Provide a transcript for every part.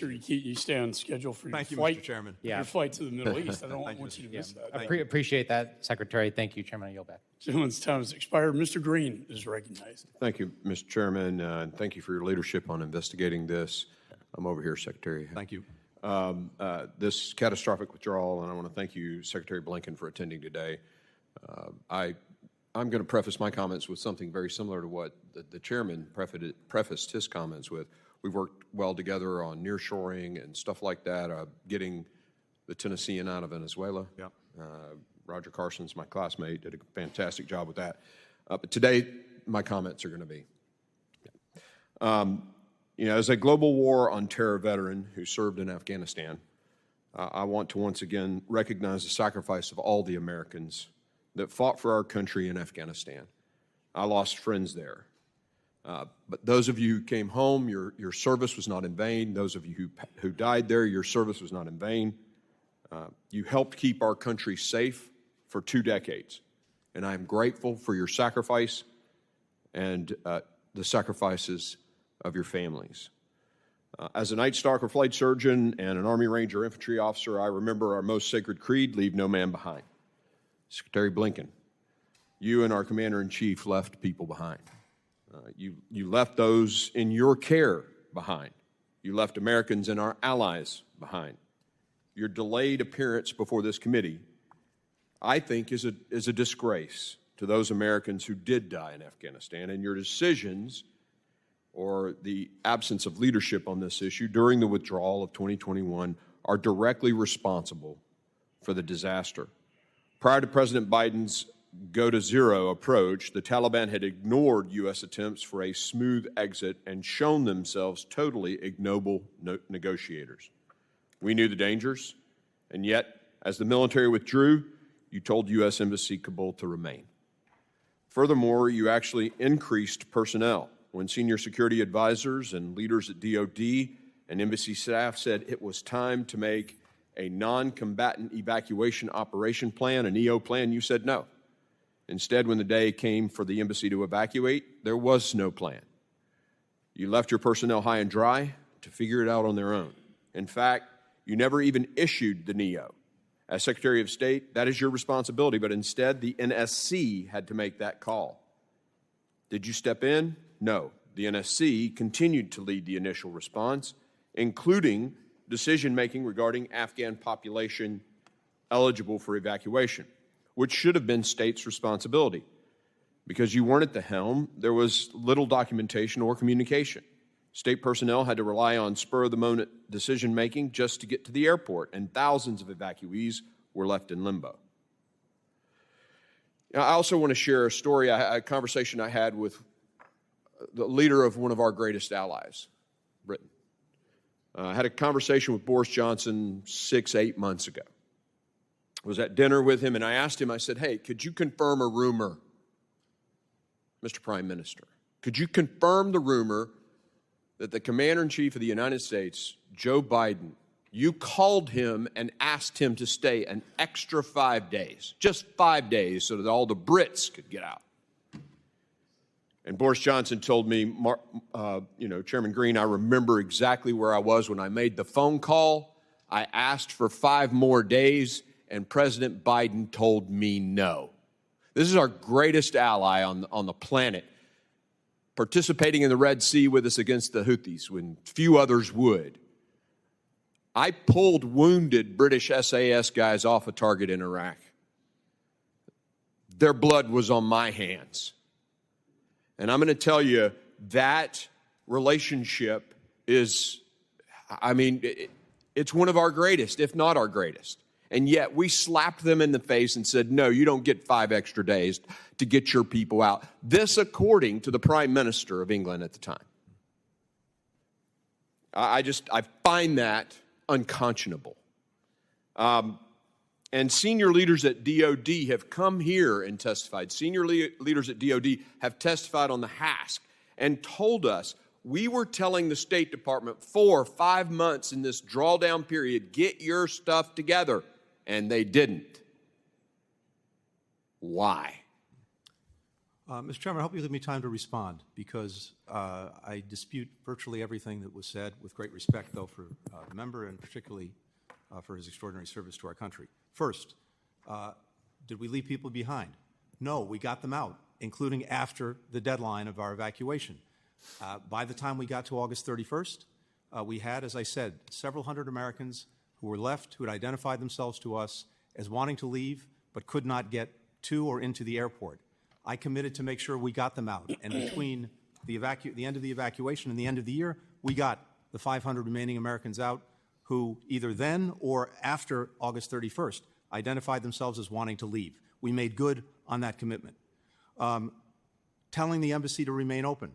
sure you stay on schedule for your Thank you, flight. Mr. Chairman. Yeah. Your flight to the Middle East. I don't Thank you, want you to Yeah, miss that. appreciate that, Secretary. Thank you, Chairman. I yield back. Gentleman's time has expired. Mr. Green is recognized. Thank you, Mr. Chairman, and thank you for your leadership on investigating this. I'm over here, Secretary. Thank you. This catastrophic withdrawal, and I want to thank you, Secretary Blinken, for attending today. I'm going to preface my comments with something very similar to what the chairman prefaced his comments with. We've worked well together on nearshoring and stuff like that, getting the Tennessean out of Venezuela. Yep. Roger Carson's my classmate, did a fantastic job with that. But today, my comments are going to be, as a global war on terror veteran who served in Afghanistan, I want to once again recognize the sacrifice of all the Americans that fought for our country in Afghanistan. I lost friends there. But those of you who came home, your service was not in vain. Those of you who died there, your service was not in vain. You helped keep our country safe for 2 decades. And I am grateful for your sacrifice and the sacrifices of your families. As a Night Stalker flight surgeon and an Army Ranger infantry officer, I remember our most sacred creed, leave no man behind. Secretary Blinken, you and our Commander-in-Chief left people behind. You left those in your care behind. You left Americans and our allies behind. Your delayed appearance before this committee, I think, is a disgrace to those Americans who did die in Afghanistan, and your decisions or the absence of leadership on this issue during the withdrawal of 2021 are directly responsible for the disaster. Prior to President Biden's go-to-zero approach, the Taliban had ignored U.S. attempts for a smooth exit and shown themselves totally ignoble negotiators. We knew the dangers, and yet, as the military withdrew, you told U.S. Embassy Kabul to remain. Furthermore, you actually increased personnel when senior security advisors and leaders at DOD and embassy staff said it was time to make a non-combatant evacuation operation plan, an EO plan. You said no. Instead, when the day came for the embassy to evacuate, there was no plan. You left your personnel high and dry to figure it out on their own. In fact, you never even issued the NEO. As Secretary of State, that is your responsibility, but instead the NSC had to make that call. Did you step in? No. The NSC continued to lead the initial response, including decision-making regarding Afghan population eligible for evacuation, which should have been states' responsibility. Because you weren't at the helm, there was little documentation or communication. State personnel had to rely on spur-of-the-moment decision-making just to get to the airport, and thousands of evacuees were left in limbo. Now, I also want to share a story, a conversation I had with the leader of one of our greatest allies, Britain. I had a conversation with Boris Johnson 6-8 months ago. I was at dinner with him, and I asked him, I said, hey, could you confirm a rumor, Mr. Prime Minister? Could you confirm the rumor that the Commander-in-Chief of the United States, Joe Biden, you called him and asked him to stay an extra 5 days, just 5 days, so that all the Brits could get out? And Boris Johnson told me, Chairman Green, I remember exactly where I was when I made the phone call. I asked for 5 more days, and President Biden told me no. This is our greatest ally on the planet, participating in the Red Sea with us against the Houthis when few others would. I pulled wounded British SAS guys off a target in Iraq. Their blood was on my hands. And I'm going to tell you, that relationship is, it's one of our greatest, if not our greatest. And yet we slapped them in the face and said, no, you don't get 5 extra days to get your people out. This according to the Prime Minister of England at the time. I find that unconscionable. And senior leaders at DOD have come here and testified. Senior leaders at DOD have testified on the HASC and told us, we were telling the State Department 4 or 5 months in this drawdown period, get your stuff together, and they didn't. Why? Mr. Chairman, I hope you give me time to respond, because I dispute virtually everything that was said, with great respect, though, for the member, and particularly for his extraordinary service to our country. First, did we leave people behind? No, we got them out, including after the deadline of our evacuation. By the time we got to August 31st, we had, as I said, several hundred Americans who were left, who had identified themselves to us as wanting to leave but could not get to or into the airport. I committed to make sure we got them out, and between the end of the evacuation and the end of the year, we got the 500 remaining Americans out who either then or after August 31st identified themselves as wanting to leave. We made good on that commitment. Telling the embassy to remain open.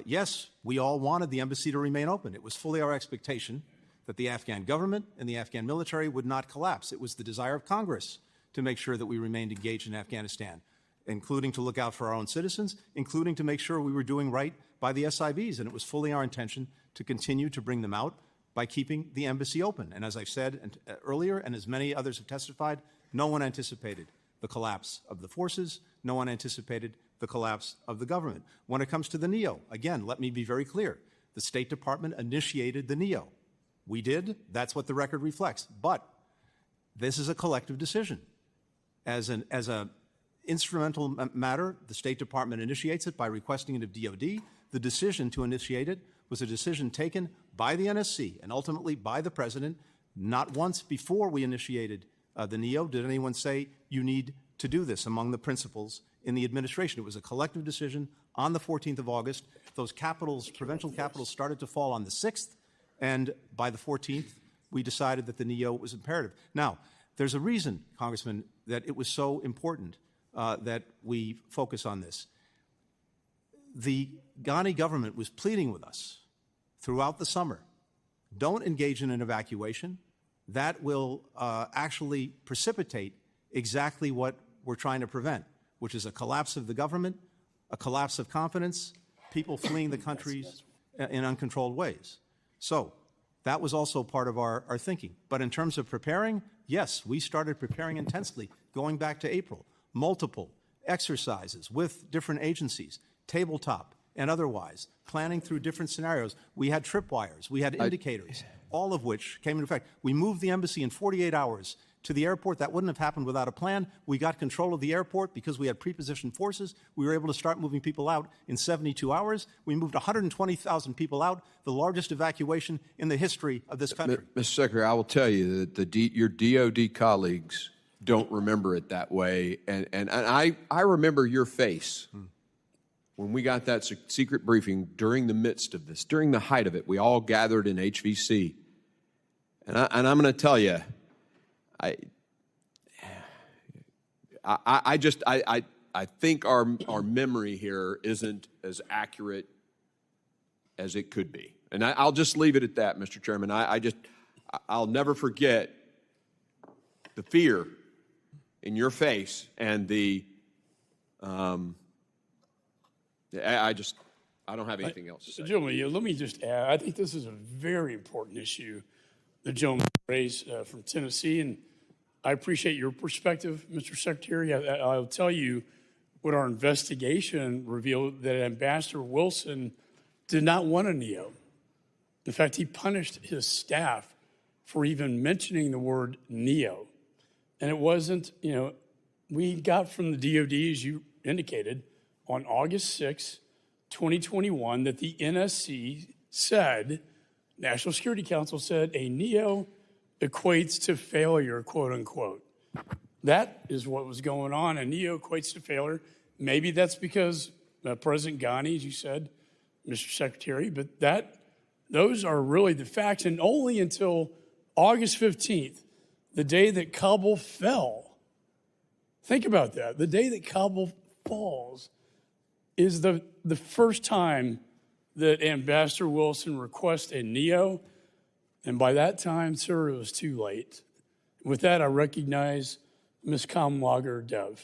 Yes, we all wanted the embassy to remain open. It was fully our expectation that the Afghan government and the Afghan military would not collapse. It was the desire of Congress to make sure that we remained engaged in Afghanistan, including to look out for our own citizens, including to make sure we were doing right by the SIVs. And it was fully our intention to continue to bring them out by keeping the embassy open. And as I've said earlier, and as many others have testified, no one anticipated the collapse of the forces. No one anticipated the collapse of the government. When it comes to the NEO, again, let me be very clear. The State Department initiated the NEO. We did. That's what the record reflects. But this is a collective decision. As an instrumental matter, the State Department initiates it by requesting it of DOD. The decision to initiate it was a decision taken by the NSC and ultimately by the President. Not once before we initiated the NEO did anyone say, you need to do this among the principals in the administration. It was a collective decision on the 14th of August. Those capitals, provincial capitals, started to fall on the 6th, and by the 14th, we decided that the NEO was imperative. Now, there's a reason, Congressman, that it was so important that we focus on this. The Ghani government was pleading with us throughout the summer, don't engage in an evacuation. That will actually precipitate exactly what we're trying to prevent, which is a collapse of the government, a collapse of confidence, people fleeing the countries in uncontrolled ways. So that was also part of our thinking. But in terms of preparing, yes, we started preparing intensely going back to April. Multiple exercises with different agencies, tabletop and otherwise, planning through different scenarios. We had tripwires, we had indicators, all of which came into effect. We moved the embassy in 48 hours to the airport. That wouldn't have happened without a plan. We got control of the airport because we had prepositioned forces. We were able to start moving people out in 72 hours. We moved 120,000 people out, the largest evacuation in the history of this country. Mr. Secretary, I will tell you that your DOD colleagues don't remember it that way. And I remember your face when we got that secret briefing during the midst of this, during the height of it. We all gathered in HVC. And I'm going to tell you, I think our memory here isn't as accurate as it could be. And I'll just leave it at that, Mr. Chairman. I'll never forget the fear in your face and I don't have anything else to say. Gentlemen, let me just add, I think this is a very important issue the gentleman raised from Tennessee, and I appreciate your perspective, Mr. Secretary. I'll tell you what our investigation revealed, that Ambassador Wilson did not want a NEO. In fact, he punished his staff for even mentioning the word NEO. And it wasn't, we got from the DOD, as you indicated, on August 6, 2021, that the NSC said, National Security Council said, a NEO equates to failure, quote unquote. That is what was going on. A NEO equates to failure. Maybe that's because President Ghani, as you said, Mr. Secretary, but those are really the facts. And only until August 15th, the day that Kabul fell, think about that, the day that Kabul falls is the first time that Ambassador Wilson requests a NEO, and by that time, sir, it was too late. With that, I recognize Ms. Kamlager Dev.